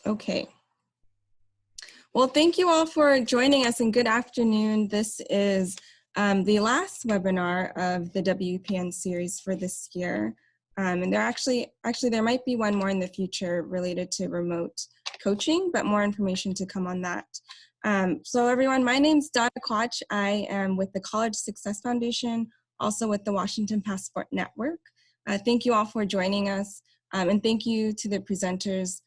Okay. Well, thank you all for joining us and good afternoon. This is the last webinar of the WPN series for this year. And there might be one more in the future related to remote coaching, but more information to come on that. So everyone, my name's Donna Quach. I am with the College Success Foundation, also with the Washington Passport Network. Thank you all for joining us, and thank you to the presenters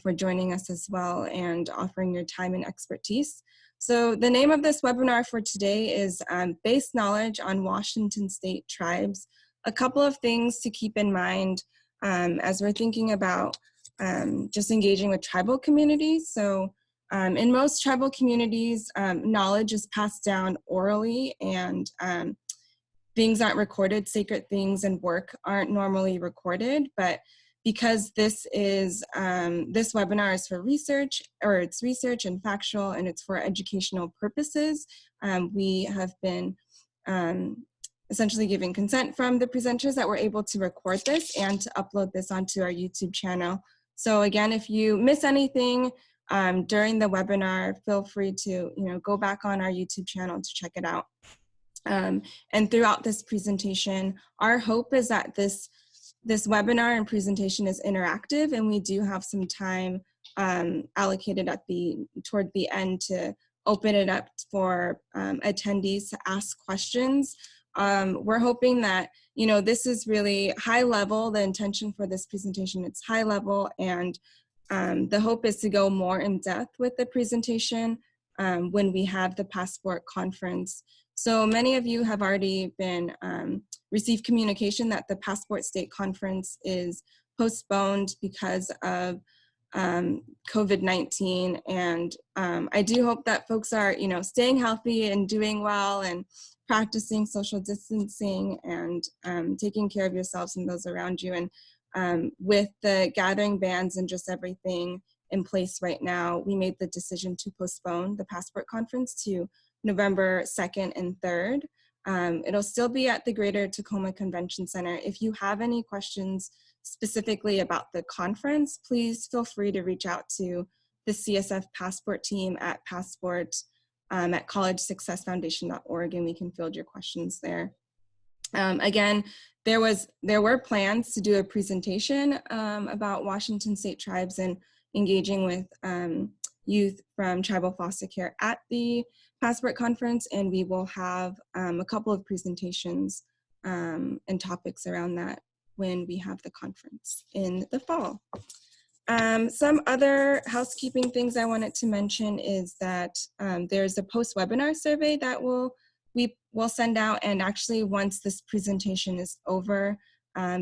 for joining us as well and offering your time and expertise. So the name of this webinar for today is Base Knowledge on Washington State Tribes. A couple of things to keep in mind as we're thinking about just engaging with tribal communities. So in most tribal communities, knowledge is passed down orally and things aren't recorded. Sacred things and work aren't normally recorded, but because this webinar is for research, or it's research and factual, and it's for educational purposes, we have been essentially giving consent from the presenters that we're able to record this and to upload this onto our YouTube channel. So again, if you miss anything during the webinar, feel free to go back on our YouTube channel to check it out. And throughout this presentation, our hope is that this webinar and presentation is interactive, and we do have some time allocated toward the end to open it up for attendees to ask questions. We're hoping that this is really high level. The intention for this presentation, it's high level, and the hope is to go more in depth with the presentation when we have the Passport Conference. So many of you have already been received communication that the Passport State Conference is postponed because of COVID-19, and I do hope that folks are staying healthy and doing well and practicing social distancing and taking care of yourselves and those around you. And with the gathering bans and just everything in place right now, we made the decision to postpone the Passport Conference to November 2nd and 3rd. It'll still be at the Greater Tacoma Convention Center. If you have any questions specifically about the conference, please feel free to reach out to the CSF Passport team at passport at collegesuccessfoundation.org, and we can field your questions there. Again, there were plans to do a presentation about Washington State tribes and engaging with youth from tribal foster care at the Passport Conference, and we will have a couple of presentations and topics around that when we have the conference in the fall. Some other housekeeping things I wanted to mention is that there's a post-webinar survey that we will send out, and actually once this presentation is over,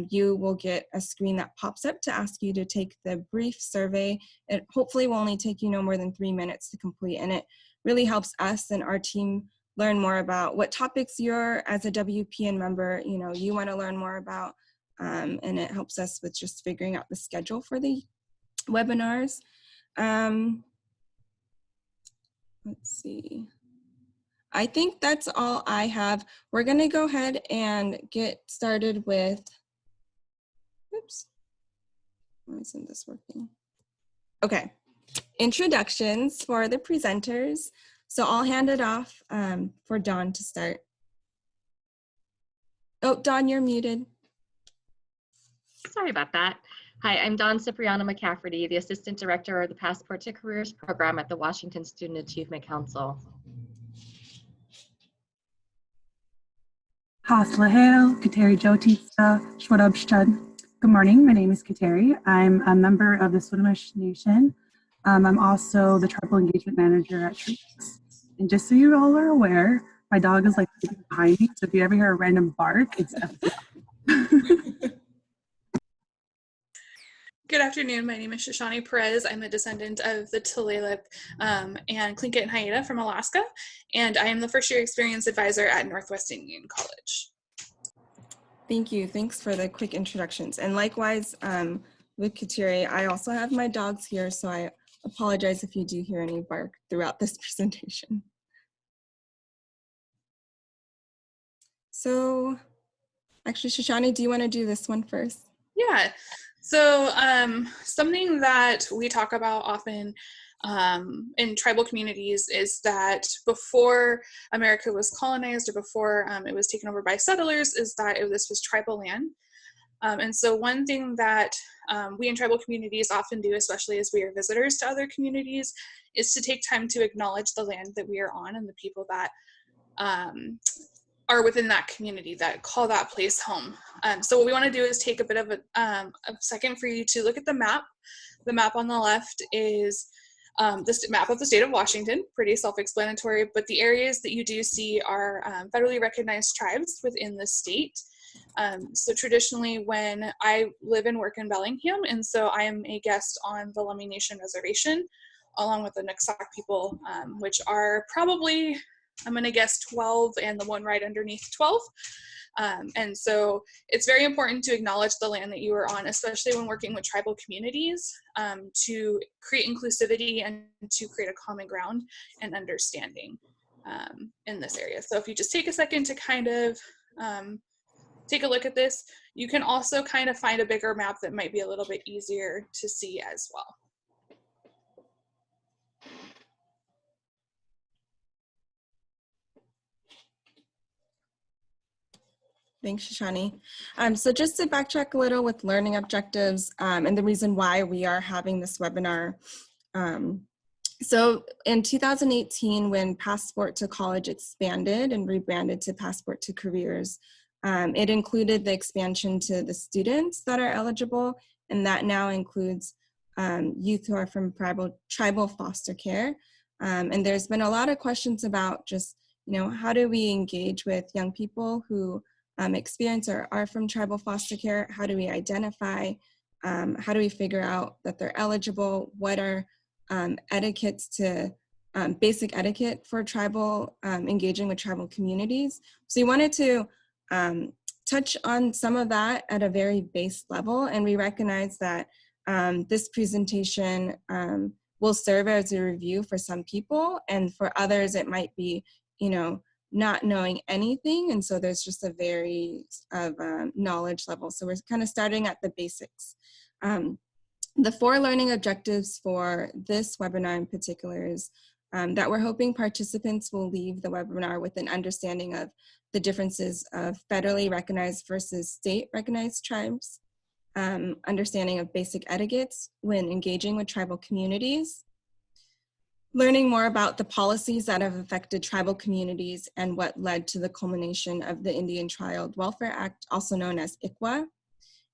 you will get a screen that pops up to ask you to take the brief survey. It hopefully will only take you no more than 3 minutes to complete, and it really helps us and our team learn more about what topics you're, as a WPN member, you want to learn more about, and it helps us with just figuring out the schedule for the webinars. Let's see. I think that's all I have. We're going to go ahead and get started with, oops, why isn't this working? Okay, introductions for the presenters. So I'll hand it off for Dawn to start. Oh, Dawn, you're muted. Sorry about that. Hi, I'm Dawn Cipriano McCafferty, the Assistant Director of the Passport to Careers program at the Washington Student Achievement Council. Haslahel, Kateri Jotitsa, Shwadabshchad. Good morning, my name is Kateri. I'm a member of the Swinomish Nation. I'm also the Tribal Engagement Manager at Treehouse. And just so you all are aware, my dog is like behind me, so if you ever hear a random bark, it's Good afternoon, my name is Shoshani Perez. I'm a descendant of the Tulalip and Tlingit and Haida from Alaska, and I am the first year experience advisor at Northwest Indian College. Thank you, thanks for the quick introductions. And likewise, with Kateri, I also have my dogs here, so I apologize if you do hear any bark throughout this presentation. So actually, Shoshani, do you want to do this one first? Yeah. So something that we talk about often in tribal communities is that before America was colonized or before it was taken over by settlers, is that this was tribal land. And so one thing that we in tribal communities often do, especially as we are visitors to other communities, is to take time to acknowledge the land that we are on and the people that are within that community that call that place home. So what we want to do is take a bit of a second for you to look at the map. The map on the left is the map of the state of Washington, pretty self-explanatory, but the areas that you do see are federally recognized tribes within the state. So traditionally, when I live and work in Bellingham, and so I am a guest on the Lummi Nation Reservation, along with the Nooksack people, which are probably, I'm going to guess 12 and the one right underneath 12. And so it's very important to acknowledge the land that you are on, especially when working with tribal communities, to create inclusivity and to create a common ground and understanding in this area. So if you just take a second to kind of take a look at this, you can also kind of find a bigger map that might be a little bit easier to see as well. Thanks, Shoshani. So just to backtrack a little with learning objectives and the reason why we are having this webinar. So in 2018, when Passport to College expanded and rebranded to Passport to Careers, it included the expansion to the students that are eligible, and that now includes youth who are from tribal foster care. And there's been a lot of questions about just, how do we engage with young people who experience or are from tribal foster care? How do we identify? How do we figure out that they're eligible? What are etiquettes to basic etiquette for tribal engaging with tribal communities? So we wanted to touch on some of that at a very base level, and we recognize that this presentation will serve as a review for some people, and for others it might be, not knowing anything, and so there's just a very knowledge level. So we're kind of starting at the basics. The 4 learning objectives for this webinar in particular is that we're hoping participants will leave the webinar with an understanding of the differences of federally recognized versus state recognized tribes, understanding of basic etiquettes when engaging with tribal communities, learning more about the policies that have affected tribal communities and what led to the culmination of the Indian Child Welfare Act, also known as ICWA.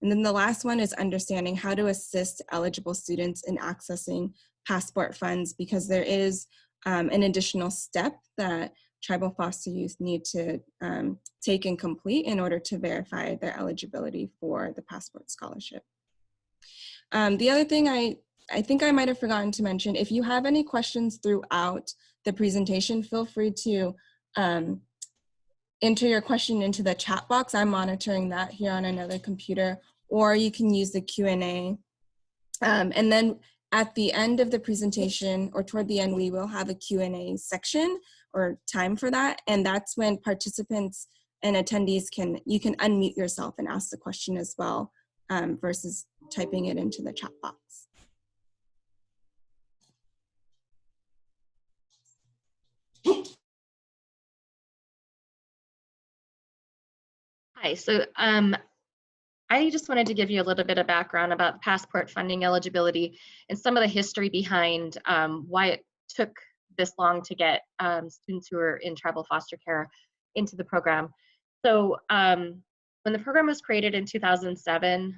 And then the last one is understanding how to assist eligible students in accessing passport funds, because there is an additional step that tribal foster youth need to take and complete in order to verify their eligibility for the passport scholarship. The other thing I think I might have forgotten to mention, if you have any questions throughout the presentation, feel free to enter your question into the chat box. I'm monitoring that here on another computer, or you can use the Q&A. And then at the end of the presentation, or toward the end, we will have a Q&A section or time for that. And that's when participants and attendees you can unmute yourself and ask the question as well, versus typing it into the chat box. Hi, so I just wanted to give you a little bit of background about passport funding eligibility and some of the history behind why it took this long to get students who are in tribal foster care into the program. So when the program was created in 2007,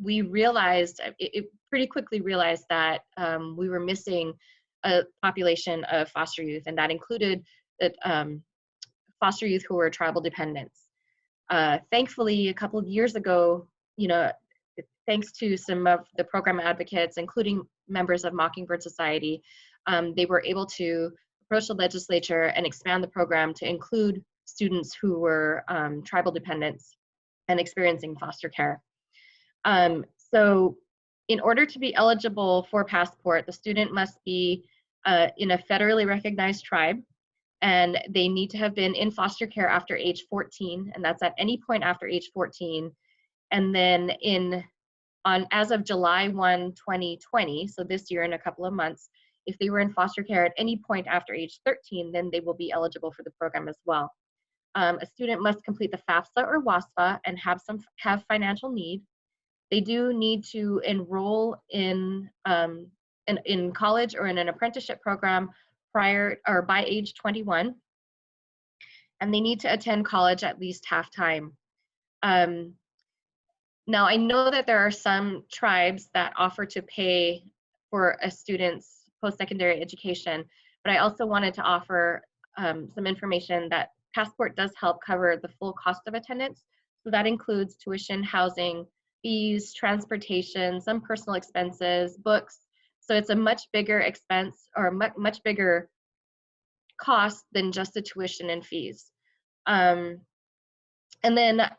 we realized, it pretty quickly realized that we were missing a population of foster youth, and that included foster youth who were tribal dependents. Thankfully, a couple of years ago, thanks to some of the program advocates, including members of Mockingbird Society, they were able to approach the legislature and expand the program to include students who were tribal dependents and experiencing foster care. So in order to be eligible for passport, the student must be in a federally recognized tribe, and they need to have been in foster care after age 14, and that's at any point after age 14. And then in as of July 1, 2020, so this year in a couple of months, if they were in foster care at any point after age 13, then they will be eligible for the program as well. A student must complete the FAFSA or WASFA and have financial need. They do need to enroll in college or in an apprenticeship program prior or by age 21, and they need to attend college at least half-time. Now, I know that there are some tribes that offer to pay for a student's post-secondary education, but I also wanted to offer some information that Passport does help cover the full cost of attendance. So that includes tuition, housing, fees, transportation, some personal expenses, books. So it's a much bigger expense or much bigger cost than just the tuition and fees. And then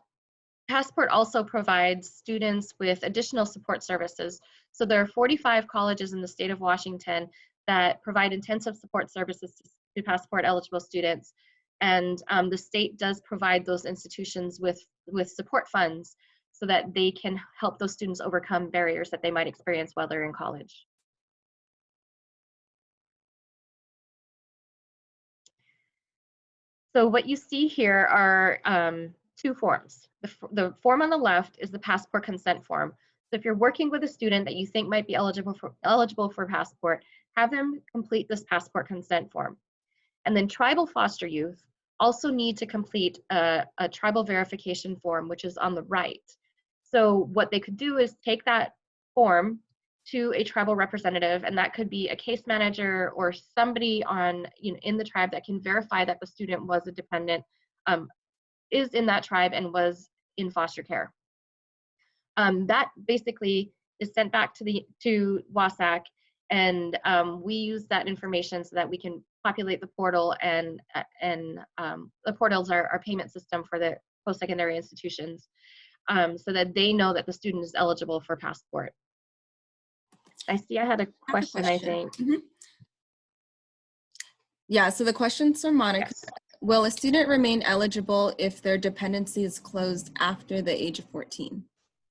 Passport also provides students with additional support services. So there are 45 colleges in the state of Washington that provide intensive support services to Passport eligible students. And the state does provide those institutions with support funds so that they can help those students overcome barriers that they might experience while they're in college. So what you see here are two forms. The form on the left is the Passport consent form. So if you're working with a student that you think might be eligible for Passport, have them complete this Passport consent form. And then tribal foster youth also need to complete a tribal verification form, which is on the right. So what they could do is take that form to a tribal representative, and that could be a case manager or somebody in the tribe that can verify that the student was a dependent, is in that tribe and was in foster care. That basically is sent back to WASAC, and we use that information so that we can populate the portal, and the portals are our payment system for the post-secondary institutions, so that they know that the student is eligible for Passport. I see I had a question, I think. Mm-hmm. Yeah, so the question's from Monica. Yes. Will a student remain eligible if their dependency is closed after the age of 14?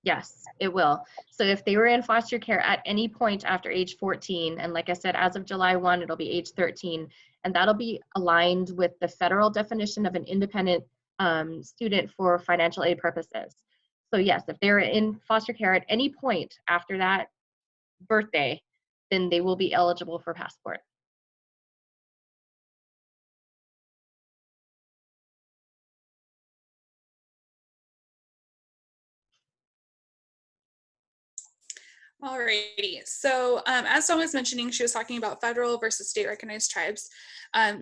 Yes, it will. So if they were in foster care at any point after age 14, and like I said, as of July 1, it'll be age 13, and that'll be aligned with the federal definition of an independent student for financial aid purposes. So yes, if they're in foster care at any point after that birthday, then they will be eligible for Passport. Alrighty, so as Dawn was mentioning, she was talking about federal versus state recognized tribes.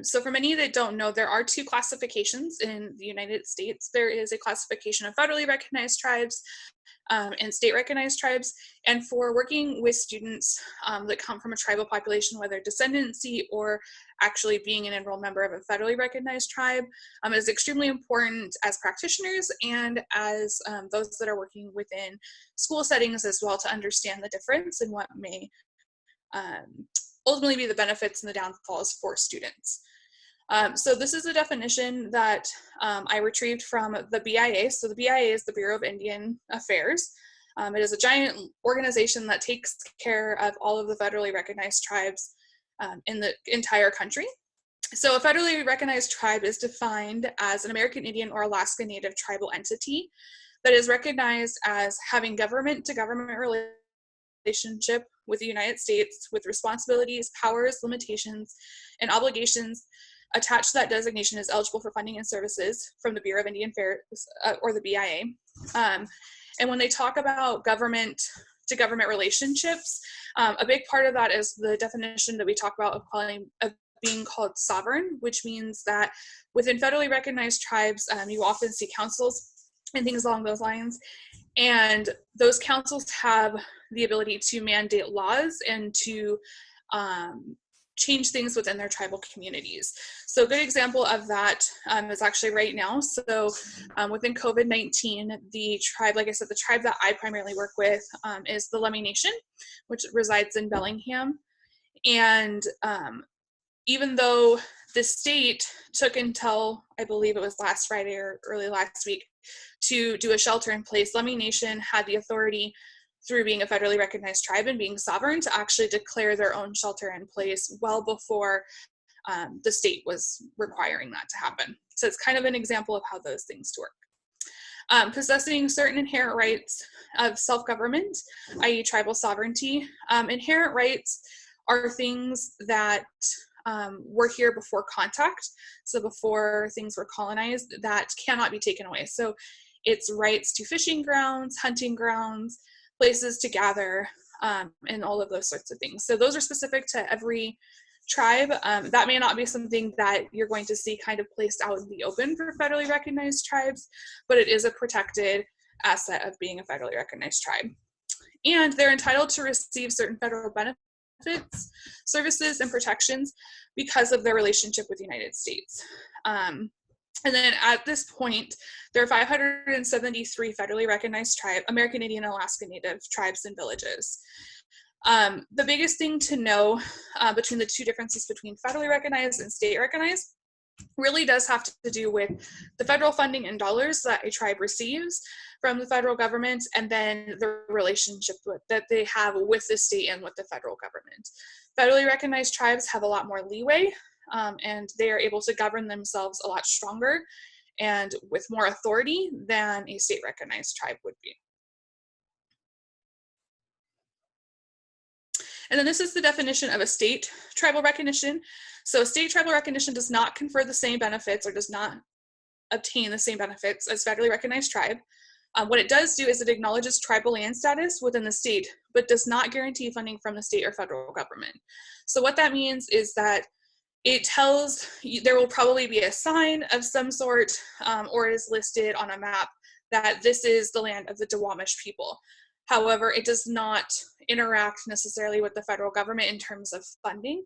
So for many that don't know, there are two classifications in the United States. There is a classification of federally recognized tribes and state recognized tribes. And for working with students that come from a tribal population, whether descendancy or actually being an enrolled member of a federally recognized tribe, it is extremely important as practitioners and as those that are working within school settings as well to understand the difference and what may ultimately be the benefits and the downfalls for students. So this is a definition that I retrieved from the BIA. So the BIA is the Bureau of Indian Affairs. It is a giant organization that takes care of all of the federally recognized tribes in the entire country. So a federally recognized tribe is defined as an American Indian or Alaska Native tribal entity that is recognized as having government-to-government relationship with the United States with responsibilities, powers, limitations, and obligations attached to that designation is eligible for funding and services from the Bureau of Indian Affairs or the BIA. And when they talk about government to government relationships, a big part of that is the definition that we talk about of being called sovereign, which means that within federally recognized tribes, you often see councils and things along those lines. And those councils have the ability to mandate laws and to change things within their tribal communities. So a good example of that is actually right now. So within COVID-19, the tribe, like I said, the tribe that I primarily work with is the Lummi Nation, which resides in Bellingham. And even though the state took until, I believe it was last Friday or early last week, to do a shelter in place, Lummi Nation had the authority through being a federally recognized tribe and being sovereign to actually declare their own shelter in place well before the state was requiring that to happen. So it's kind of an example of how those things work. Possessing certain inherent rights of self-government, i.e. tribal sovereignty. Inherent rights are things that were here before contact, so before things were colonized, that cannot be taken away. So it's rights to fishing grounds, hunting grounds, places to gather, and all of those sorts of things. So those are specific to every tribe. That may not be something that you're going to see kind of placed out in the open for federally recognized tribes, but it is a protected asset of being a federally recognized tribe. And they're entitled to receive certain federal benefits, services, and protections because of their relationship with the United States. And then at this point, there are 573 federally recognized American Indian and Alaska Native tribes and villages. The biggest thing to know between the two differences between federally recognized and state recognized really does have to do with the federal funding in dollars that a tribe receives from the federal government, and then the relationship that they have with the state and with the federal government. Federally recognized tribes have a lot more leeway, and they are able to govern themselves a lot stronger and with more authority than a state recognized tribe would be. And then this is the definition of a state tribal recognition. So state tribal recognition does not confer the same benefits or does not obtain the same benefits as federally recognized tribe. What it does do is it acknowledges tribal land status within the state, but does not guarantee funding from the state or federal government. So what that means is that it tells you there will probably be a sign of some sort, or it is listed on a map that this is the land of the Duwamish people. However, it does not interact necessarily with the federal government in terms of funding.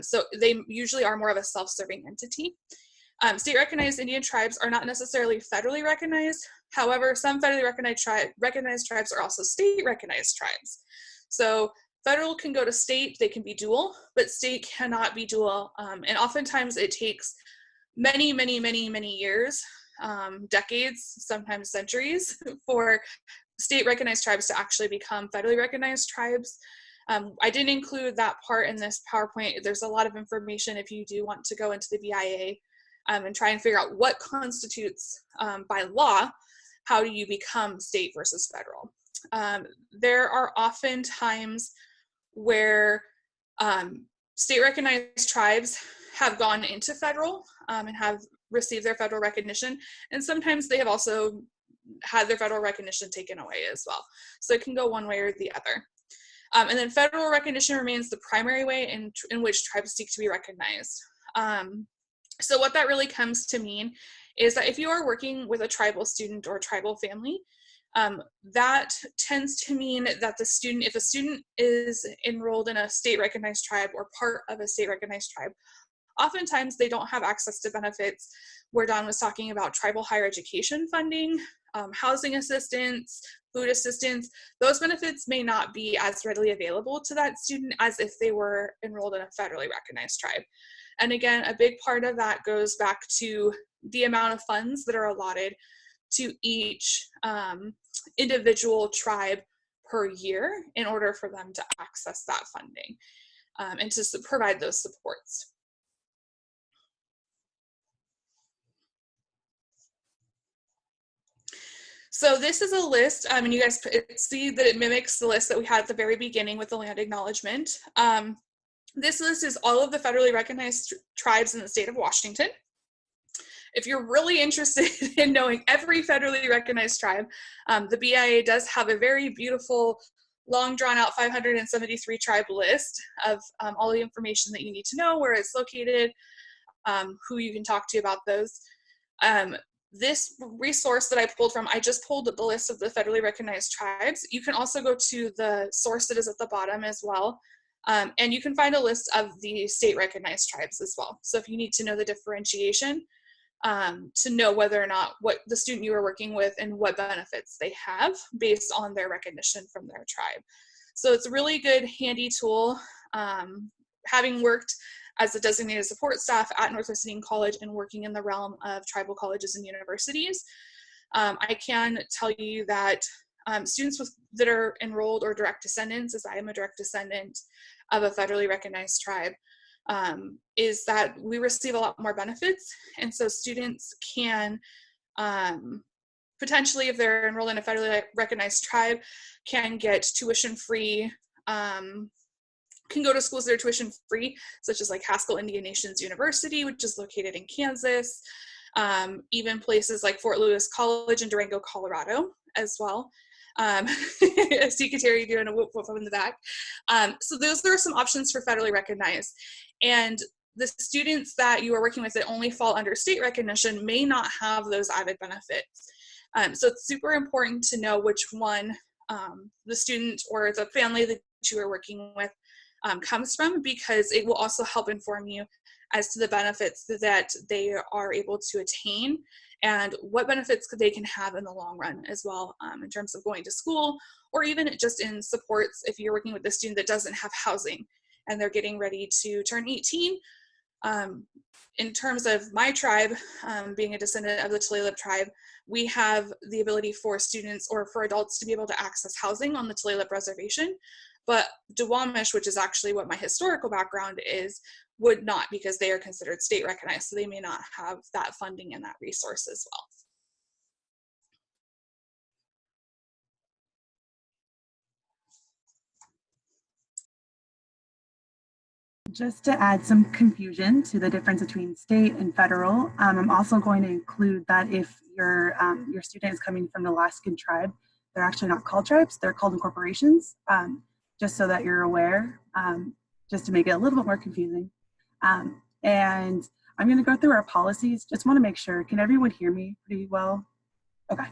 So they usually are more of a self-serving entity. State recognized Indian tribes are not necessarily federally recognized. However, some federally recognized tribes are also state recognized tribes. So federal can go to state, they can be dual, but state cannot be dual. And oftentimes it takes many, many, many, many years, decades, sometimes centuries, for state recognized tribes to actually become federally recognized tribes. I didn't include that part in this PowerPoint. There's a lot of information if you do want to go into the BIA and try and figure out what constitutes by law, how do you become state versus federal. There are often times where state recognized tribes have gone into federal and have received their federal recognition, and sometimes they have also had their federal recognition taken away as well. So it can go one way or the other. And then federal recognition remains the primary way in which tribes seek to be recognized. So what that really comes to mean is that if you are working with a tribal student or tribal family, that tends to mean that the student, if a student is enrolled in a state recognized tribe or part of a state recognized tribe, oftentimes they don't have access to benefits where Don was talking about tribal higher education funding, housing assistance, food assistance. Those benefits may not be as readily available to that student as if they were enrolled in a federally recognized tribe. And again, a big part of that goes back to the amount of funds that are allotted to each individual tribe per year in order for them to access that funding and to provide those supports. So this is a list, and you guys see that it mimics the list that we had at the very beginning with the land acknowledgement. This list is all of the federally recognized tribes in the state of Washington. If you're really interested in knowing every federally recognized tribe, the BIA does have a very beautiful, long drawn out 573 tribe list of all the information that you need to know, where it's located, who you can talk to about those. This resource that I pulled from, I just pulled the list of the federally recognized tribes. You can also go to the source that is at the bottom as well. And you can find a list of the state recognized tribes as well. So if you need to know the differentiation, to know whether or not what the student you are working with and what benefits they have based on their recognition from their tribe. So it's a really good, handy tool. Having worked as a designated support staff at Northwest Indian College and working in the realm of tribal colleges and universities, I can tell you that students that are enrolled or direct descendants, as I am a direct descendant of a federally recognized tribe, is that we receive a lot more benefits. And so students can potentially, if they're enrolled in a federally recognized tribe, can get tuition free, can go to schools that are tuition free, such as like Haskell Indian Nations University, which is located in Kansas, even places like Fort Lewis College in Durango, Colorado as well. I see Kateri doing a whoop whoop in the back. So those are some options for federally recognized. And the students that you are working with that only fall under state recognition may not have those added benefits. So it's super important to know which one the student or the family that you are working with comes from, because it will also help inform you as to the benefits that they are able to attain and what benefits they can have in the long run as well, in terms of going to school, or even just in supports if you're working with a student that doesn't have housing and they're getting ready to turn 18. In terms of my tribe, being a descendant of the Tulalip tribe, we have the ability for students or for adults to be able to access housing on the Tulalip reservation, but Duwamish, which is actually what my historical background is, would not, because they are considered state recognized, so they may not have that funding and that resource as well. Just to add some confusion to the difference between state and federal, I'm also going to include that if your student is coming from an Alaskan tribe, they're actually not called tribes, they're called incorporations, just so that you're aware, just to make it a little bit more confusing. And I'm going to go through our policies. Just want to make sure, can everyone hear me pretty well? Okay.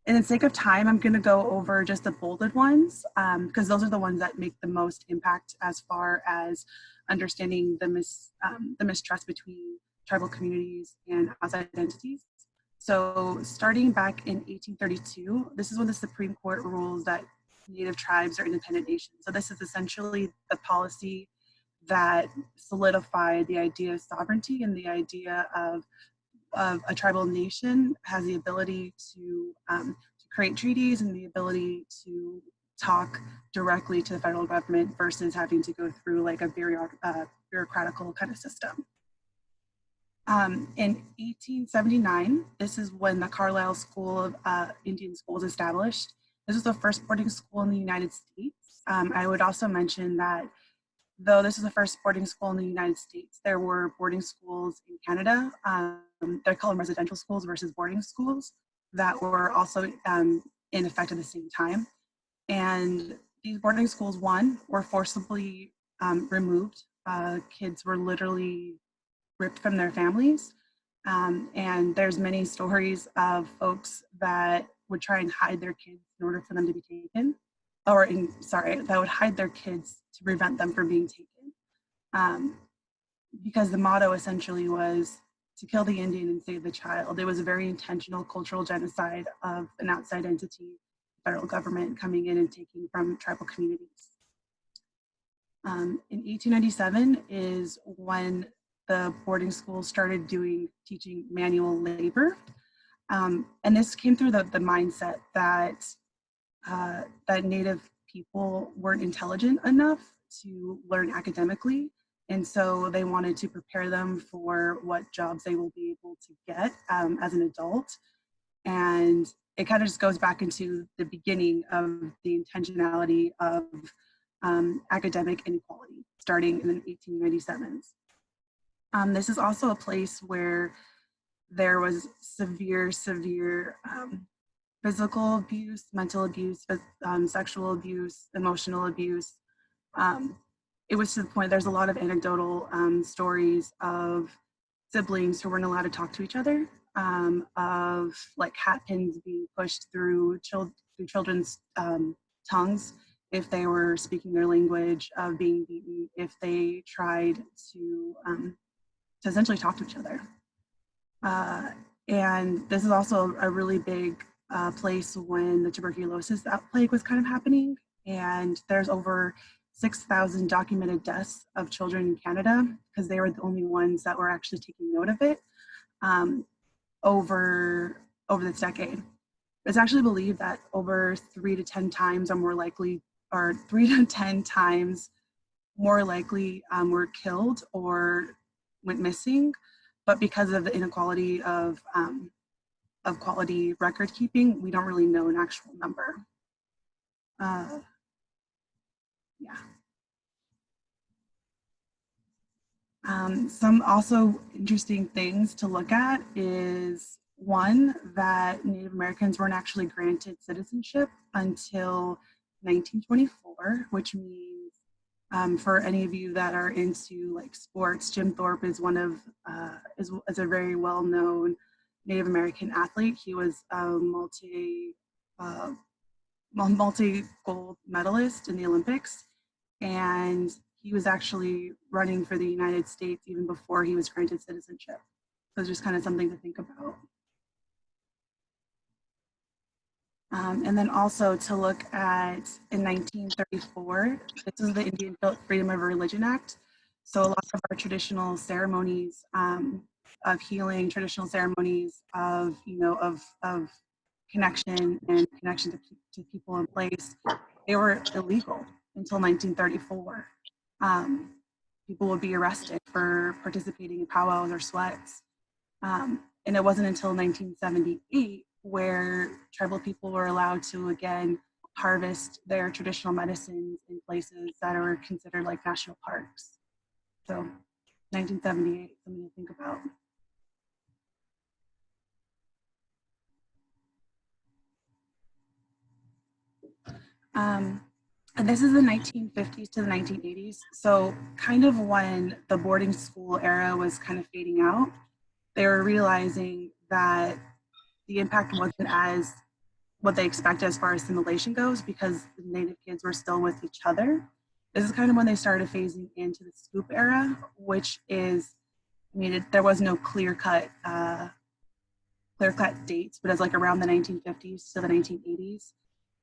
In the sake of time, I'm going to go over just the bolded ones, because those are the ones that make the most impact as far as understanding the mistrust between tribal communities and outside entities. So starting back in 1832, this is when the Supreme Court rules that Native tribes are independent nations. So this is essentially the policy that solidified the idea of sovereignty and the idea of a tribal nation has the ability to create treaties and the ability to talk directly to the federal government versus having to go through like a bureaucratical kind of system. In 1879, this is when the Carlisle School of Indian School was established. This was the first boarding school in the United States. I would also mention that though this is the first boarding school in the United States, there were boarding schools in Canada. They're called residential schools versus boarding schools that were also in effect at the same time. And these boarding schools, one, were forcibly removed. Kids were literally ripped from their families. And there's many stories of folks that would try and hide their kids in order for them to be taken, that would hide their kids to prevent them from being taken. Because the motto essentially was to kill the Indian and save the child. It was a very intentional cultural genocide of an outside entity, federal government coming in and taking from tribal communities. In 1897 is when the boarding schools started teaching manual labor. And this came through the mindset that Native people weren't intelligent enough to learn academically. And so they wanted to prepare them for what jobs they will be able to get as an adult. And it kind of just goes back into the beginning of the intentionality of academic inequality starting in the 1897s. This is also a place where there was severe physical abuse, mental abuse, sexual abuse, emotional abuse. It was to the point, there's a lot of anecdotal stories of siblings who weren't allowed to talk to each other, of like hat pins being pushed through children's tongues if they were speaking their language, of being beaten if they tried to essentially talk to each other. And this is also a really big place when the tuberculosis outbreak was kind of happening. And there's over 6,000 documented deaths of children in Canada because they were the only ones that were actually taking note of it over this decade. it's actually believed that over 3 to 10 times are more likely, or 3 to 10 times more likely were killed or went missing. But because of the inequality of quality record keeping, we don't really know an actual number. Yeah. Some also interesting things to look at is, one, that Native Americans weren't actually granted citizenship until 1924, which means for any of you that are into like sports, Jim Thorpe is one of is a very well-known Native American athlete. He was a multi-gold medalist in the Olympics, and he was actually running for the United States even before he was granted citizenship. So it's just kind of something to think about. And then also to look at, in 1934, this is the Indian Freedom of Religion Act. So a lot of our traditional ceremonies of healing, traditional ceremonies of, of connection and connection to people in place, they were illegal until 1934. People would be arrested for participating in powwows or sweats. And it wasn't until 1978 where tribal people were allowed to again harvest their traditional medicines in places that are considered like national parks. So 1978, something to think about. And this is the 1950s to the 1980s. So kind of when the boarding school era was kind of fading out, they were realizing that the impact wasn't as what they expected as far as assimilation goes, because the Native kids were still with each other. This is kind of when they started phasing into the scoop era, which is, there was no clear-cut dates, but it's like around the 1950s to the 1980s,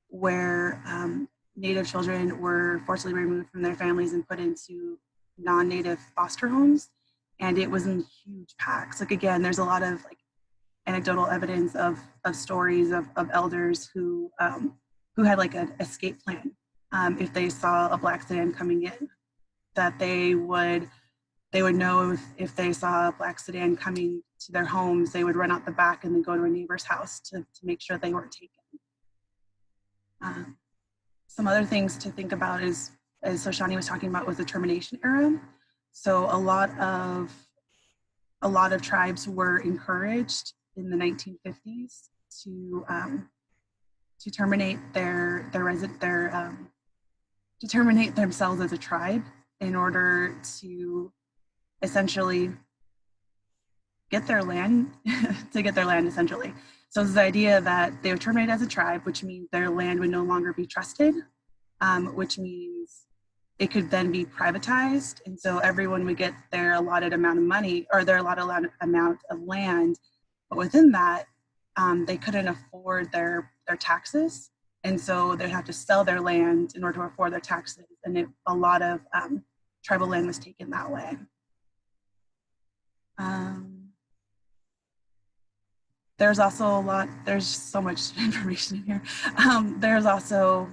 where Native children were forcibly removed from their families and put into non-Native foster homes. And it was in huge packs. Like, again, there's a lot of like anecdotal evidence of stories of elders who had like an escape plan. If they saw a black sedan coming in, that they would know if they saw a black sedan coming to their homes, they would run out the back and then go to a neighbor's house to make sure they weren't taken. Some other things to think about is, as Shoshani was talking about, was the termination era. So a lot of tribes were encouraged in the 1950s to terminate to terminate themselves as a tribe in order to essentially get their land, essentially. So it's the idea that they would terminate as a tribe, which means their land would no longer be trusted, which means it could then be privatized. And so everyone would get their allotted amount of money, or their allotted amount of land. But within that, they couldn't afford their taxes. And so they'd have to sell their land in order to afford their taxes. And a lot of tribal land was taken that way. There's also there's so much information in here. There's also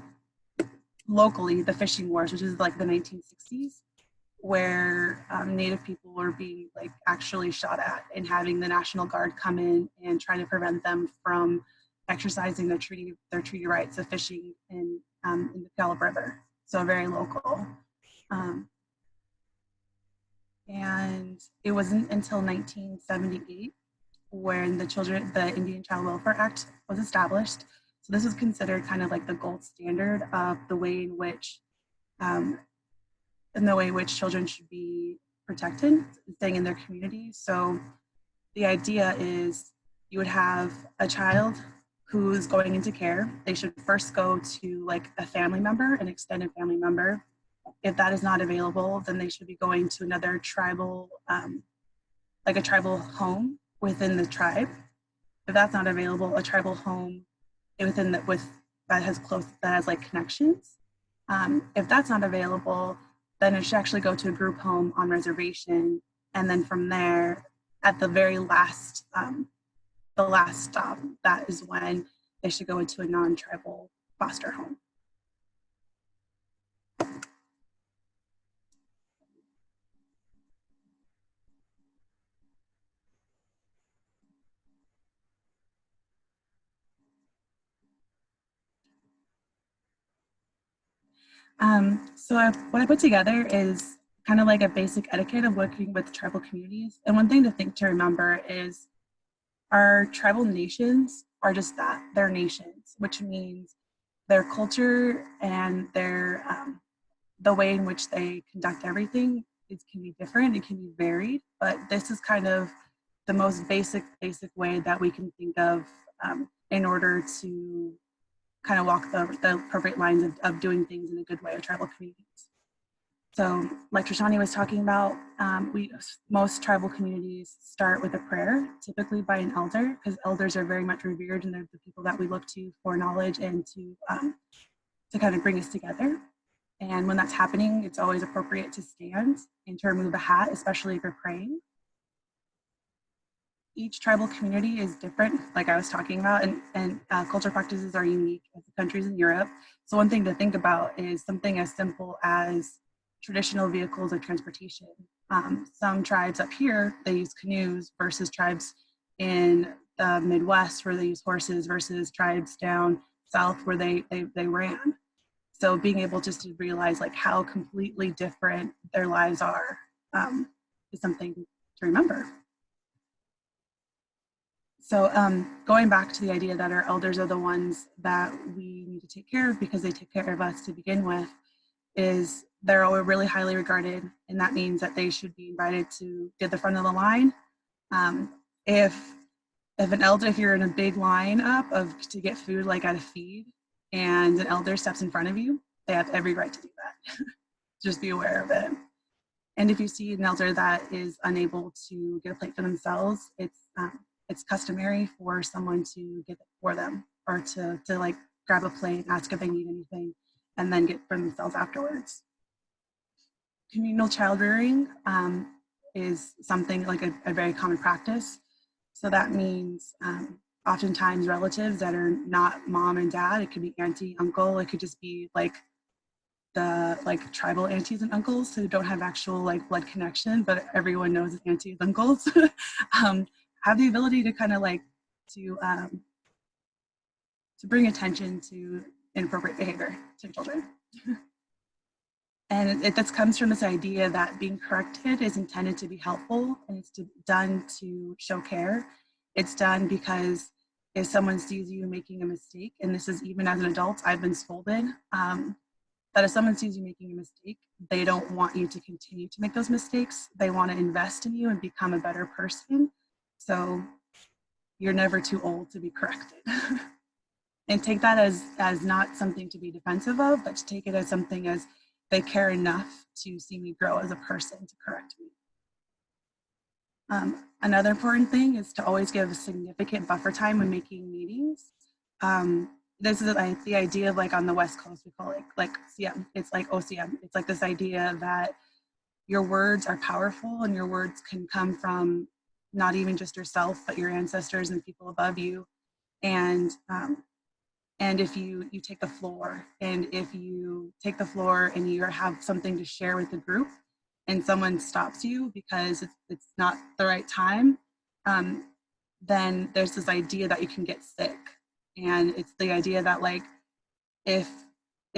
locally the fishing wars, which is like the 1960s, where Native people were being like actually shot at and having the National Guard come in and try to prevent them from exercising their treaty rights of fishing in the Gallup River. So very local. And it wasn't until 1978 when the Indian Child Welfare Act was established. So this was considered kind of like the gold standard of the way in which children should be protected, staying in their community. So the idea is you would have a child who's going into care. They should first go to like a family member, an extended family member. If that is not available, then they should be going to another tribal, like a tribal home within the tribe. If that's not available, a tribal home that has like connections. If that's not available, then it should actually go to a group home on reservation. And then from there, at the very last, the last stop, that is when they should go into a non-tribal foster home. What I put together is kind of like a basic etiquette of working with tribal communities. And one thing to think to remember is our tribal nations are just that, they're nations, which means their culture and their the way in which they conduct everything can be different, it can be varied, but this is kind of the most basic way that we can think of in order to kind of walk the appropriate lines of doing things in a good way with tribal communities. So like Trishani was talking about, most tribal communities start with a prayer, typically by an elder, because elders are very much revered and they're the people that we look to for knowledge and to kind of bring us together. And when that's happening, it's always appropriate to stand and to remove a hat, especially if you're praying. Each tribal community is different, like I was talking about, and cultural practices are unique as the countries in Europe. So one thing to think about is something as simple as traditional vehicles of transportation. Some tribes up here, they use canoes versus tribes in the Midwest where they use horses versus tribes down south where they ran. So being able just to realize like how completely different their lives are is something to remember. So going back to the idea that our elders are the ones that we need to take care of because they take care of us to begin with, is they're all really highly regarded, and that means that they should be invited to get the front of the line. If you're in a big line up to get food, like at a feed, and an elder steps in front of you, they have every right to do that. Just be aware of it. And if you see an elder that is unable to get a plate for themselves, it's customary for someone to get it for them, or to like grab a plate, ask if they need anything, and then get for themselves afterwards. Communal child rearing is something like a very common practice. So that means oftentimes relatives that are not mom and dad, it could be auntie, uncle, it could just be like the tribal aunties and uncles who don't have actual like blood connection, but everyone knows aunties and uncles, have the ability to kind of like to bring attention to inappropriate behavior to children. And that comes from this idea that being corrected is intended to be helpful, and it's done to show care. It's done because if someone sees you making a mistake, and this is even as an adult, I've been scolded, that if someone sees you making a mistake, they don't want you to continue to make those mistakes. They want to invest in you and become a better person. So you're never too old to be corrected. And take that as not something to be defensive of, but to take it as something as they care enough to see me grow as a person to correct me. Another important thing is to always give a significant buffer time when making meetings. This is like the idea of like on the West Coast, we call it like CM, it's like OCM. It's like this idea that your words are powerful and your words can come from not even just yourself, but your ancestors and people above you. And if you take the floor, and if you take the floor and you have something to share with the group, and someone stops you because it's not the right time, then there's this idea that you can get sick. And it's the idea that like, if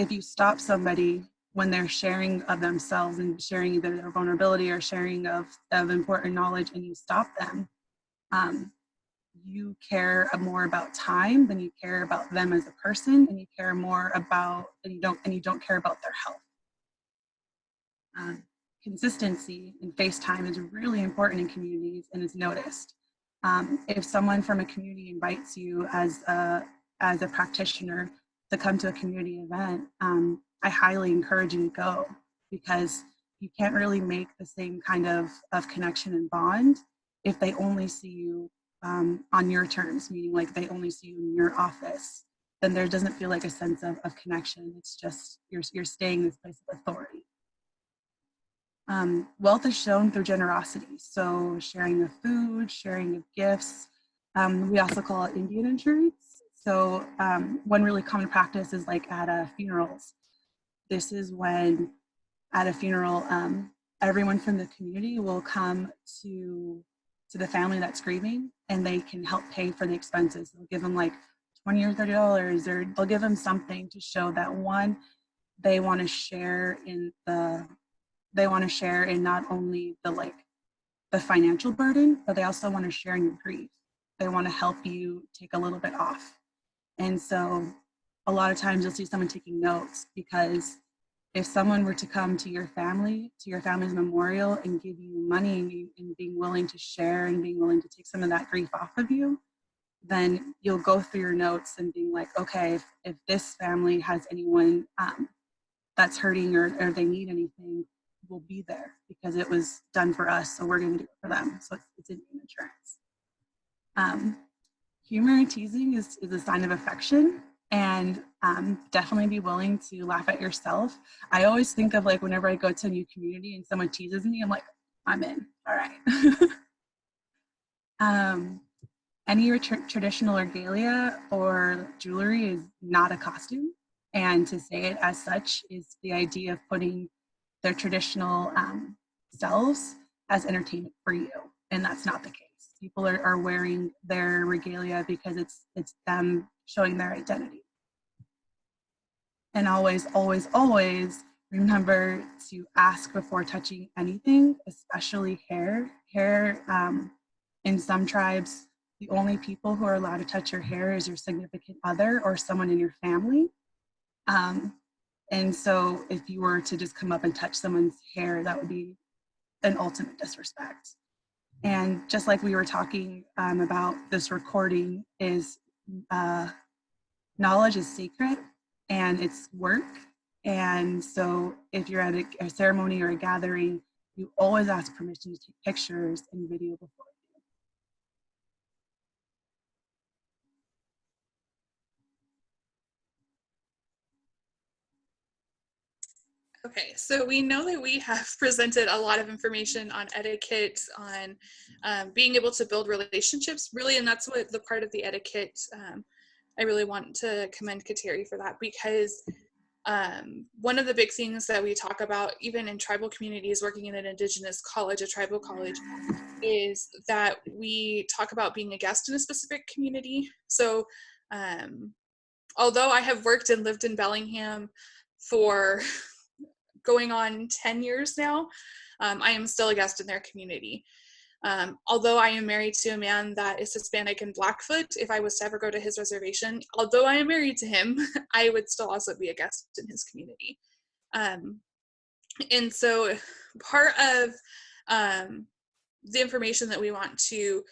you stop somebody when they're sharing of themselves and sharing either their vulnerability or sharing of important knowledge, and you stop them, you care more about time than you care about them as a person, and you care more about, and you don't care about their health. Consistency and face time is really important in communities and is noticed. If someone from a community invites you as a practitioner to come to a community event, I highly encourage you to go, because you can't really make the same kind of connection and bond if they only see you on your terms, meaning like they only see you in your office. Then there doesn't feel like a sense of connection. It's just you're staying in this place of authority. Wealth is shown through generosity. So sharing of food, sharing of gifts. We also call it Indian insurance. So one really common practice is like at funerals. This is when at a funeral, everyone from the community will come to the family that's grieving, and they can help pay for the expenses. They'll give them like $20 or $30, or they'll give them something to show that, one, they want to share in not only the financial burden, but they also want to share in your grief. They want to help you take a little bit off. And so a lot of times you'll see someone taking notes, because if someone were to come to your family's memorial and give you money and being willing to share and being willing to take some of that grief off of you, then you'll go through your notes and being like, okay, if this family has anyone that's hurting or they need anything, we'll be there because it was done for us, so we're going to do it for them. So it's in insurance. Humor and teasing is a sign of affection. And definitely be willing to laugh at yourself. I always think of like whenever I go to a new community and someone teases me, I'm like, I'm in, all right. Any traditional regalia or jewelry is not a costume. And to say it as such is the idea of putting their traditional selves as entertainment for you. And that's not the case. People are wearing their regalia because it's them showing their identity. And always, always, always remember to ask before touching anything, especially hair. Hair, in some tribes, the only people who are allowed to touch your hair is your significant other or someone in your family. And so if you were to just come up and touch someone's hair, that would be an ultimate disrespect. And just like we were talking about this recording, is knowledge is secret and it's work. And so if you're at a ceremony or a gathering, you always ask permission to take pictures and video before. Okay, so we know that we have presented a lot of information on etiquette, on being able to build relationships, really, and that's what the part of the etiquette, I really want to commend Kateri for that, because one of the big things that we talk about, even in tribal communities, working in an Indigenous college, a tribal college, is that we talk about being a guest in a specific community. So although I have worked and lived in Bellingham for going on 10 years now, I am still a guest in their community. Although I am married to a man that is Hispanic and Blackfoot, if I was to ever go to his reservation, although I am married to him, I would still also be a guest in his community. And so part of the information that we want to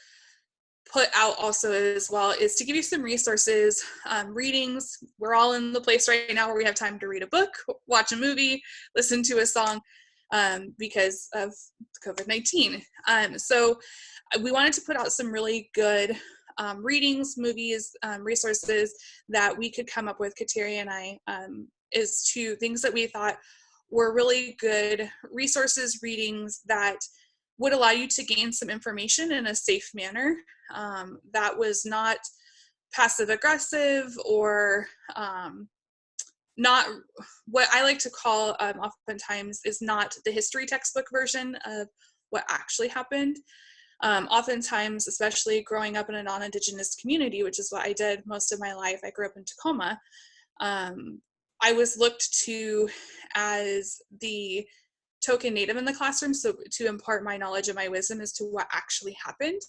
put out also as well is to give you some resources, readings. We're all in the place right now where we have time to read a book, watch a movie, listen to a song, because of COVID-19. So we wanted to put out some really good readings, movies, resources that we could come up with, Kateri and I, is to things that we thought were really good resources, readings that would allow you to gain some information in a safe manner, that was not passive aggressive or not what I like to call oftentimes is not the history textbook version of what actually happened. Oftentimes, especially growing up in a non-Indigenous community, which is what I did most of my life, I grew up in Tacoma, I was looked to as the token Native in the classroom, so to impart my knowledge and my wisdom as to what actually happened.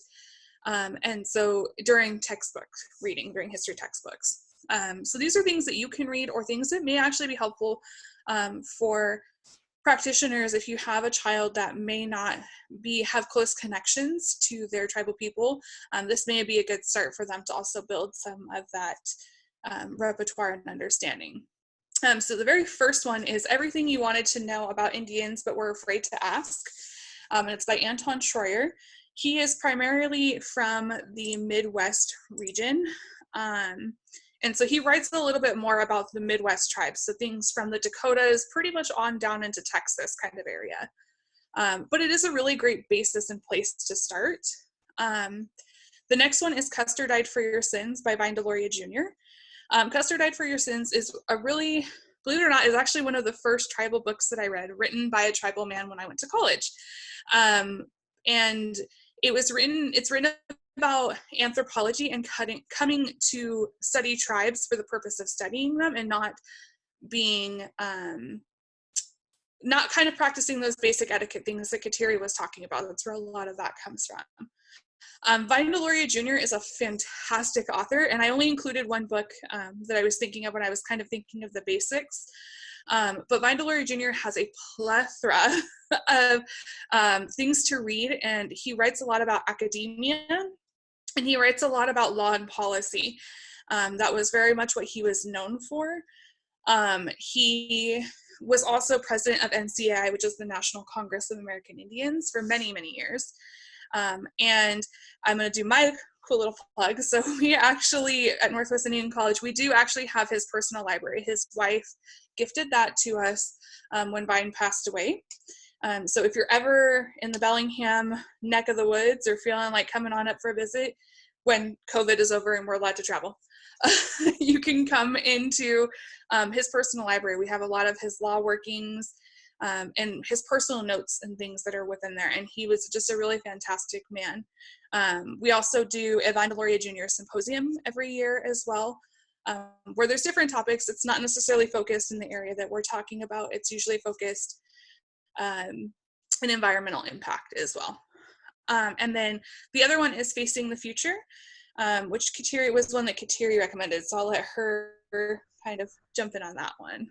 And so during textbook reading, during history textbooks. So these are things that you can read, or things that may actually be helpful for practitioners if you have a child that may not have close connections to their tribal people. This may be a good start for them to also build some of that repertoire and understanding. So the very first one is Everything You Wanted to Know About Indians But Were Afraid to Ask. And it's by Anton Schroyer. He is primarily from the Midwest region. And so he writes a little bit more about the Midwest tribes. So things from the Dakotas pretty much on down into Texas kind of area. But it is a really great basis and place to start. The next one is Custer Died for Your Sins by Vine Deloria Jr. Custer Died for Your Sins is a really, believe it or not, is actually one of the first tribal books that I read, written by a tribal man when I went to college. And it's written about anthropology and coming to study tribes for the purpose of studying them, and not being, not kind of practicing those basic etiquette things that Kateri was talking about. That's where a lot of that comes from. Vine Deloria Jr. is a fantastic author, and I only included one book that I was thinking of when I was kind of thinking of the basics. But Vine Deloria Jr. has a plethora of things to read, and he writes a lot about academia, and he writes a lot about law and policy. That was very much what he was known for. He was also president of NCAI, which is the National Congress of American Indians, for many, many years. And I'm going to do my cool little plug. So we actually, at Northwest Indian College, we do actually have his personal library. His wife gifted that to us when Vine passed away. So if you're ever in the Bellingham neck of the woods or feeling like coming on up for a visit when COVID is over and we're allowed to travel, you can come into his personal library. We have a lot of his law workings and his personal notes and things that are within there. And he was just a really fantastic man. We also do a Vine Deloria Jr. symposium every year as well, where there's different topics. It's not necessarily focused in the area that we're talking about. It's usually focused in environmental impact as well. And then the other one is Facing the Future, which Kateri was one that Kateri recommended. So I'll let her kind of jump in on that one.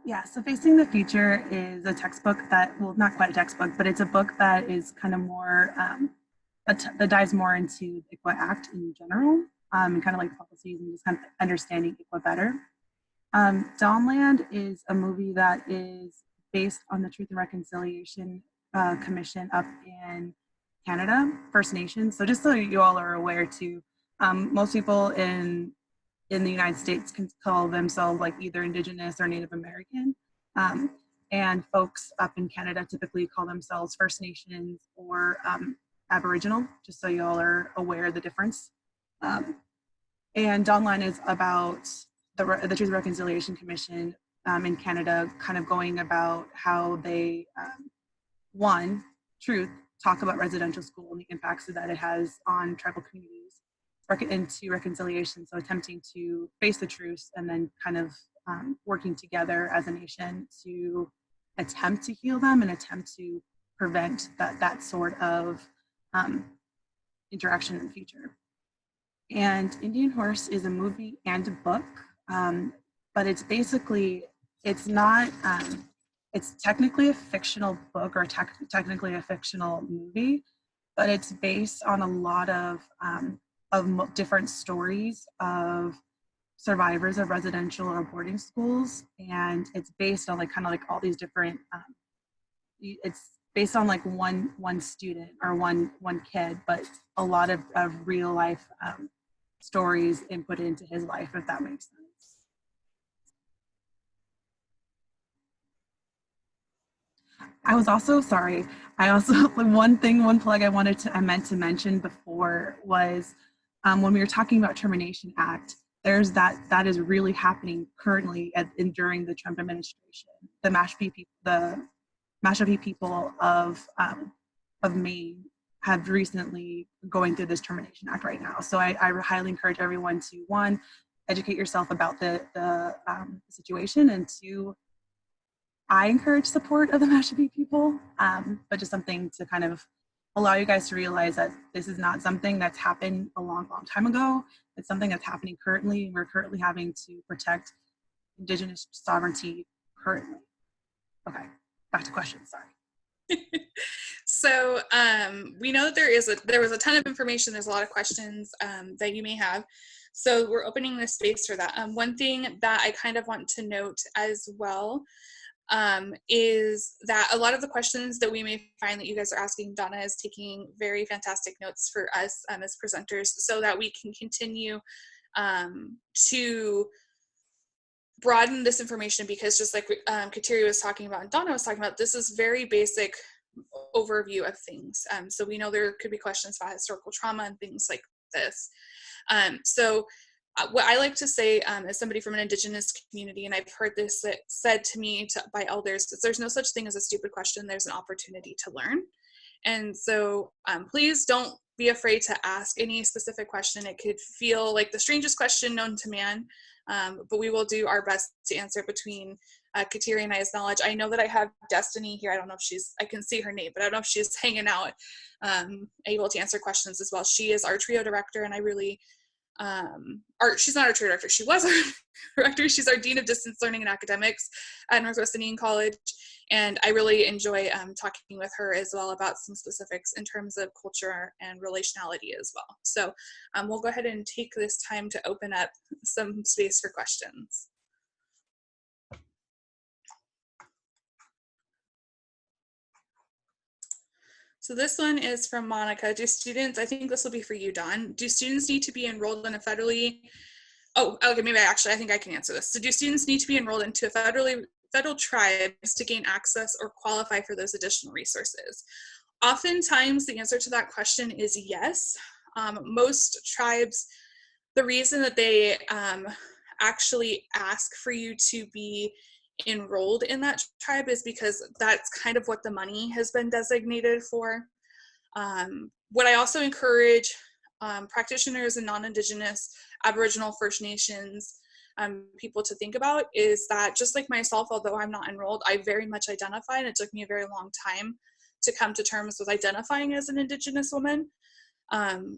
Yeah, so Facing the Future is a textbook that, well, not quite a textbook, but it's a book that is kind of more, that dives more into the ICWA Act in general, and kind of like policies and just kind of understanding ICWA better. Dawnland is a movie that is based on the Truth and Reconciliation Commission up in Canada, First Nations. So just so you all are aware too, most people in the United States can call themselves like either Indigenous or Native American. And folks up in Canada typically call themselves First Nations or Aboriginal, just so you all are aware of the difference. And Dawnland is about the Truth and Reconciliation Commission in Canada, kind of going about how they, one, talk about residential school and the impacts that it has on tribal communities, into reconciliation, so attempting to face the truth and then kind of working together as a nation to attempt to heal them and attempt to prevent that sort of interaction in the future. And Indian Horse is a movie and a book, but it's basically, it's not, it's technically a fictional book or technically a fictional movie, but it's based on a lot of different stories of survivors of residential or boarding schools, and it's based on like kind of like all these different. It's based on like one student or one kid, but a lot of real life stories input into his life, if that makes sense. I was also sorry. One plug I meant to mention before was when we were talking about Termination Act, there's that is really happening currently during the Trump administration. The Mashpee people of Maine have recently going through this Termination Act right now. So I highly encourage everyone to, one, educate yourself about the situation, and two, I encourage support of the Mashpee people, but just something to kind of allow you guys to realize that this is not something that's happened a long, long time ago. It's something that's happening currently. We're currently having to protect Indigenous sovereignty currently. Okay, back to questions, sorry. So we know that there was a ton of information. There's a lot of questions that you may have. So we're opening this space for that. One thing that I kind of want to note as well is that a lot of the questions that we may find that you guys are asking, Donna is taking very fantastic notes for us as presenters so that we can continue to broaden this information, because just like Kateri was talking about and Donna was talking about, this is very basic overview of things. So we know there could be questions about historical trauma and things like this. What I like to say as somebody from an Indigenous community, and I've heard this said to me by elders, is there's no such thing as a stupid question, there's an opportunity to learn. And so please don't be afraid to ask any specific question. It could feel like the strangest question known to man, but we will do our best to answer between Kateri and I's knowledge. I know that I have Destiny here. I don't know if I can see her name, but I don't know if she's hanging out, able to answer questions as well. She is our TRIO director, and I really, she's not our TRIO director, she was our director. She's our Dean of Distance Learning and Academics at Northwest Indian College. And I really enjoy talking with her as well about some specifics in terms of culture and relationality as well. So we'll go ahead and take this time to open up some space for questions. So this one is from Monica. Do students, I think this will be for you, Dawn. Do students need to be enrolled in a federally, okay, maybe I think I can answer this. So do students need to be enrolled into a federal tribes to gain access or qualify for those additional resources? Oftentimes the answer to that question is yes. Most tribes, the reason that they actually ask for you to be enrolled in that tribe is because that's kind of what the money has been designated for. What I also encourage practitioners and non-Indigenous, Aboriginal, First Nations people to think about is that, just like myself, although I'm not enrolled, I very much identify, and it took me a very long time to come to terms with identifying as an Indigenous woman.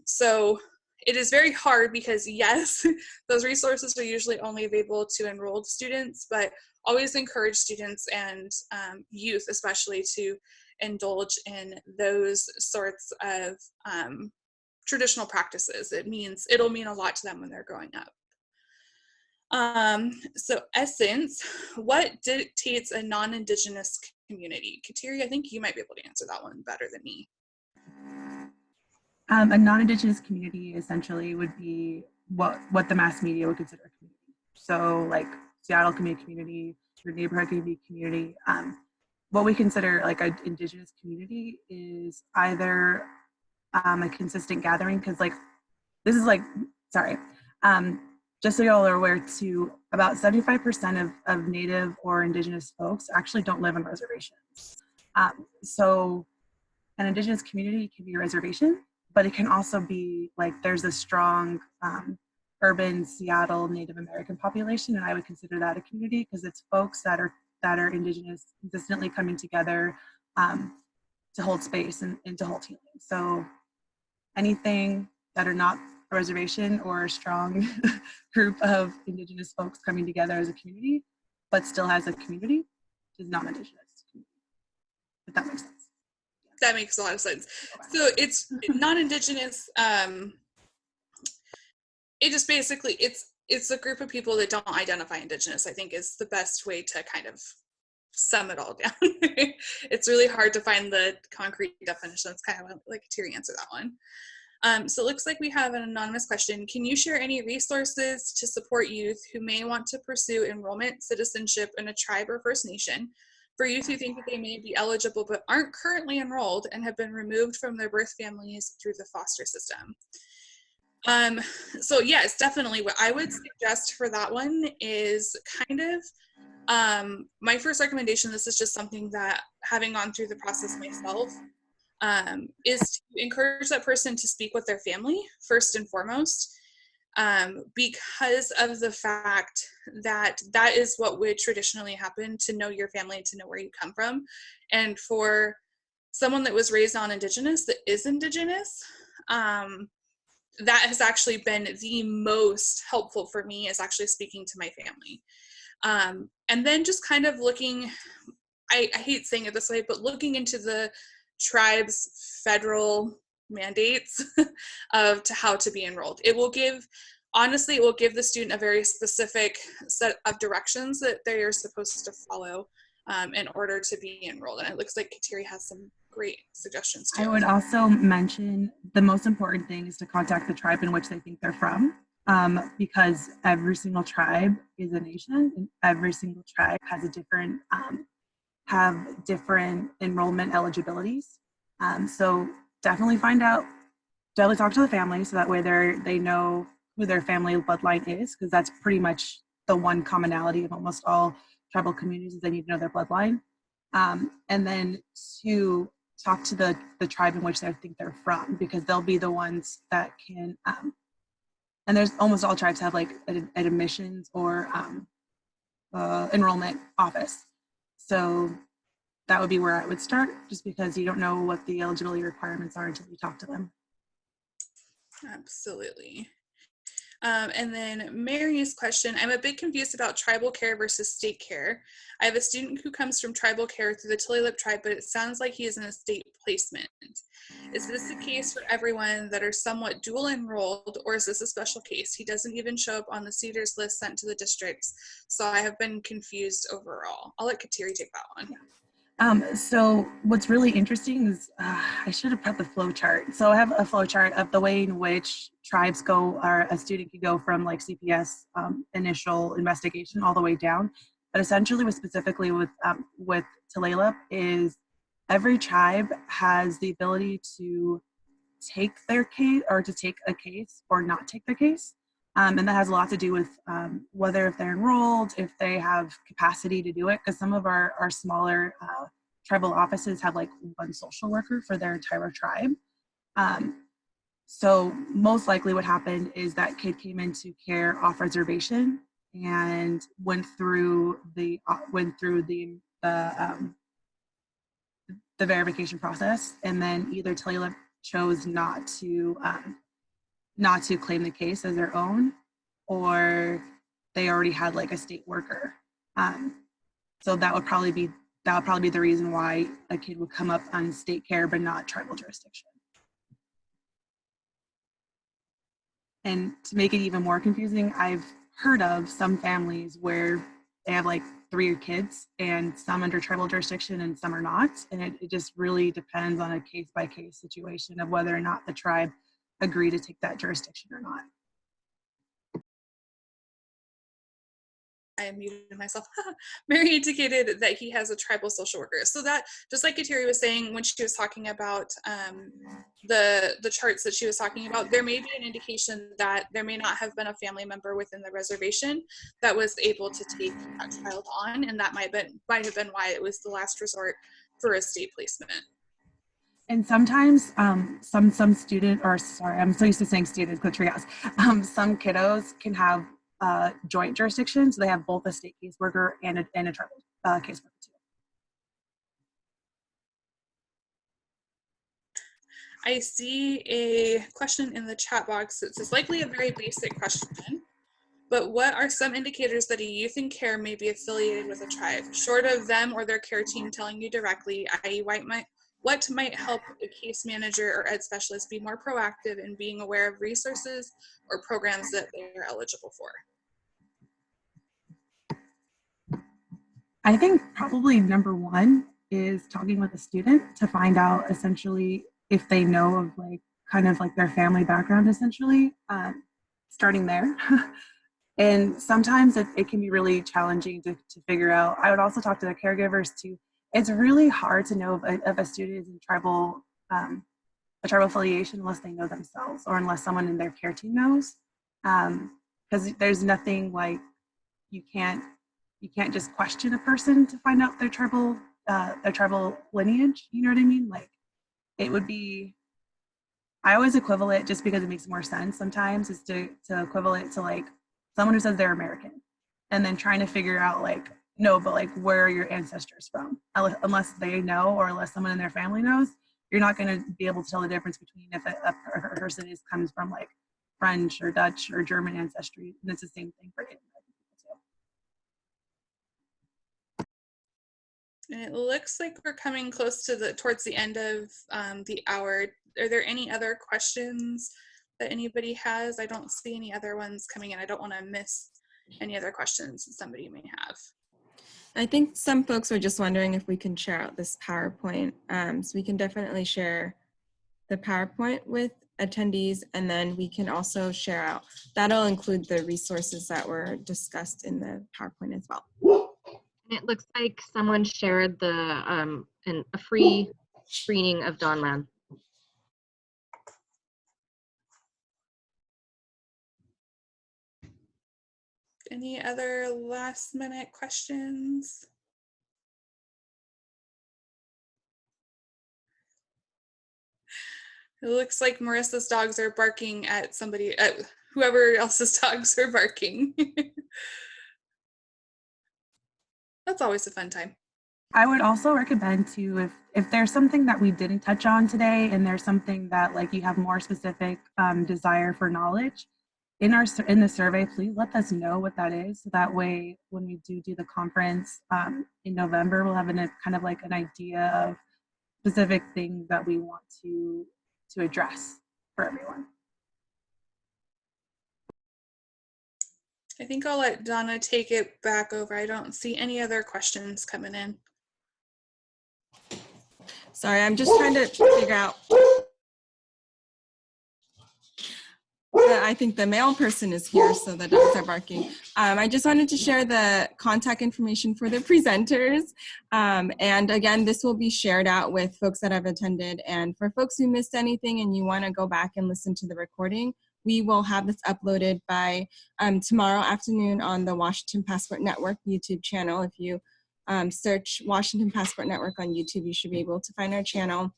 So it is very hard because, yes, those resources are usually only available to enrolled students, but always encourage students and youth especially to indulge in those sorts of traditional practices. It'll mean a lot to them when they're growing up. So Essence, what dictates a non-Indigenous community? Kateri, I think you might be able to answer that one better than me. A non-Indigenous community essentially would be what the mass media would consider a community. So like Seattle can be a community, your neighborhood can be a community. What we consider like an Indigenous community is either a consistent gathering, because like, this is like, sorry, just so y'all are aware too, about 75% of Native or Indigenous folks actually don't live on reservations. So an Indigenous community can be a reservation, but it can also be like there's a strong urban Seattle Native American population, and I would consider that a community because it's folks that are Indigenous consistently coming together to hold space and to hold healing. So anything that are not a reservation or a strong group of Indigenous folks coming together as a community, but still has a community, is non-Indigenous community. If that makes sense. That makes a lot of sense. So it's non-Indigenous, it just basically, it's a group of people that don't identify Indigenous, I think is the best way to kind of sum it all down. It's really hard to find the concrete definition. It's kind of like Terry answer that one. So it looks like we have an anonymous question. Can you share any resources to support youth who may want to pursue enrollment, citizenship in a tribe or First Nation, for youth who think that they may be eligible but aren't currently enrolled and have been removed from their birth families through the foster system? So yes, definitely. What I would suggest for that one is kind of, my first recommendation, this is just something that, having gone through the process myself, is to encourage that person to speak with their family first and foremost, because of the fact that that is what would traditionally happen, to know your family, to know where you come from. And for someone that was raised non-Indigenous, that is Indigenous, that has actually been the most helpful for me, is actually speaking to my family. And then just kind of looking, I hate saying it this way, but looking into the tribe's federal mandates of to how to be enrolled. It will give, honestly, it will give the student a very specific set of directions that they are supposed to follow in order to be enrolled. And it looks like Kateri has some great suggestions too. I would also mention the most important thing is to contact the tribe in which they think they're from, because every single tribe is a nation, and every single tribe has a different have different enrollment eligibilities. So definitely find out definitely talk to the family, so that way they know who their family bloodline is, because that's pretty much the one commonality of almost all tribal communities, is they need to know their bloodline. And then to talk to the tribe in which they think they're from, because they'll be the ones that can, and there's almost all tribes have like an admissions or enrollment office. So that would be where I would start, just because you don't know what the eligibility requirements are until you talk to them. Absolutely. And then Mary's question, I'm a bit confused about tribal care versus state care. I have a student who comes from tribal care through the Tulalip tribe, but it sounds like he is in a state placement. Is this the case for everyone that are somewhat dual enrolled, or is this a special case? He doesn't even show up on the CEDARS list sent to the districts, so I have been confused overall. I'll let Kateri take that one. So what's really interesting is I should have put the flow chart. So I have a flow chart of the way in which tribes go, or a student can go from like CPS initial investigation all the way down. But essentially, specifically with Tulalip, is every tribe has the ability to take their case, or to take a case or not take their case. And that has a lot to do with whether if they're enrolled, if they have capacity to do it, because some of our smaller tribal offices have like one social worker for their entire tribe. So most likely what happened is that kid came into care off reservation and went through the verification process, and then either Tulalip chose not to claim the case as their own, or they already had like a state worker. So that would probably be the reason why a kid would come up on state care but not tribal jurisdiction. And to make it even more confusing, I've heard of some families where they have like 3 kids, and some under tribal jurisdiction and some are not. And it just really depends on a case-by-case situation of whether or not the tribe agree to take that jurisdiction or not. I muted myself. Mary indicated that he has a tribal social worker. So that, just like Kateri was saying when she was talking about the charts that she was talking about, there may be an indication that there may not have been a family member within the reservation that was able to take that child on, and that might have been why it was the last resort for a state placement. And sometimes some student, or sorry, I'm so used to saying students, because Treehouse, some kiddos can have joint jurisdiction, so they have both a state caseworker and a tribal caseworker too. I see a question in the chat box that says, likely a very basic question, but what are some indicators that a youth in care may be affiliated with a tribe, short of them or their care team telling you directly, i.e. what might help a case manager or ed specialist be more proactive in being aware of resources or programs that they're eligible for? I think probably number one is talking with a student to find out essentially if they know of like kind of like their family background, essentially, starting there. And sometimes it can be really challenging to figure out. I would also talk to the caregivers too. It's really hard to know if a student is in a tribal affiliation unless they know themselves, or unless someone in their care team knows. Because there's nothing like, you can't just question a person to find out their tribal lineage. You know what I mean? Like, it would be, I always equivalent, just because it makes more sense sometimes, is to equivalent to like someone who says they're American, and then trying to figure out like, no, but like, where are your ancestors from? Unless they know, or unless someone in their family knows, you're not going to be able to tell the difference between if a person comes from like French or Dutch or German ancestry. And it's the same thing for Native American people too. And it looks like we're coming close to towards the end of the hour. Are there any other questions that anybody has? I don't see any other ones coming in. I don't want to miss any other questions that somebody may have. I think some folks are just wondering if we can share out this PowerPoint. So we can definitely share the PowerPoint with attendees, and then we can also share out, that'll include the resources that were discussed in the PowerPoint as well. And it looks like someone shared a free screening of Dawnland. Any other last minute questions? It looks like Marissa's dogs are barking at somebody, at whoever else's dogs are barking. That's always a fun time. I would also recommend too, if there's something that we didn't touch on today and there's something that like you have more specific desire for knowledge in the survey, please let us know what that is. So that way, when we do the conference in November, we'll have kind of like an idea of specific things that we want to address for everyone. I think I'll let Donna take it back over. I don't see any other questions coming in. Sorry, I'm just trying to figure out. I think the male person is here, so the dogs are barking. I just wanted to share the contact information for the presenters. And again, this will be shared out with folks that have attended. And for folks who missed anything and you want to go back and listen to the recording, we will have this uploaded by tomorrow afternoon on the Washington Passport Network YouTube channel. If you search Washington Passport Network on YouTube, you should be able to find our channel.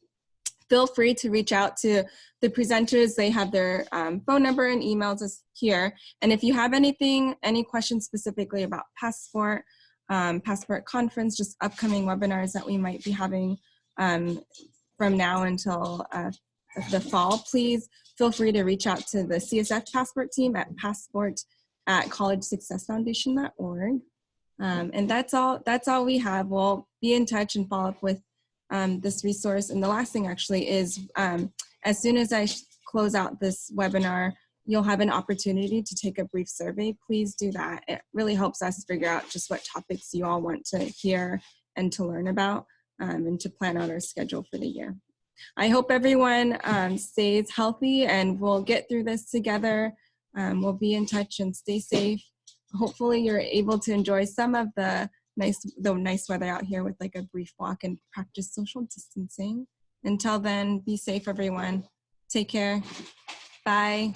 Feel free to reach out to the presenters. They have their phone number and emails is here. And if you have any questions specifically about Passport, Passport Conference, just upcoming webinars that we might be having from now until the fall, please feel free to reach out to the CSF Passport team at passport@collegesuccessfoundation.org. And that's all we have. We'll be in touch and follow up with this resource. And the last thing actually is, as soon as I close out this webinar, you'll have an opportunity to take a brief survey. Please do that. It really helps us figure out just what topics you all want to hear and to learn about, and to plan out our schedule for the year. I hope everyone stays healthy and we'll get through this together. We'll be in touch and stay safe. Hopefully you're able to enjoy some of the nice weather out here with like a brief walk and practice social distancing. Until then, be safe, everyone. Take care. Bye.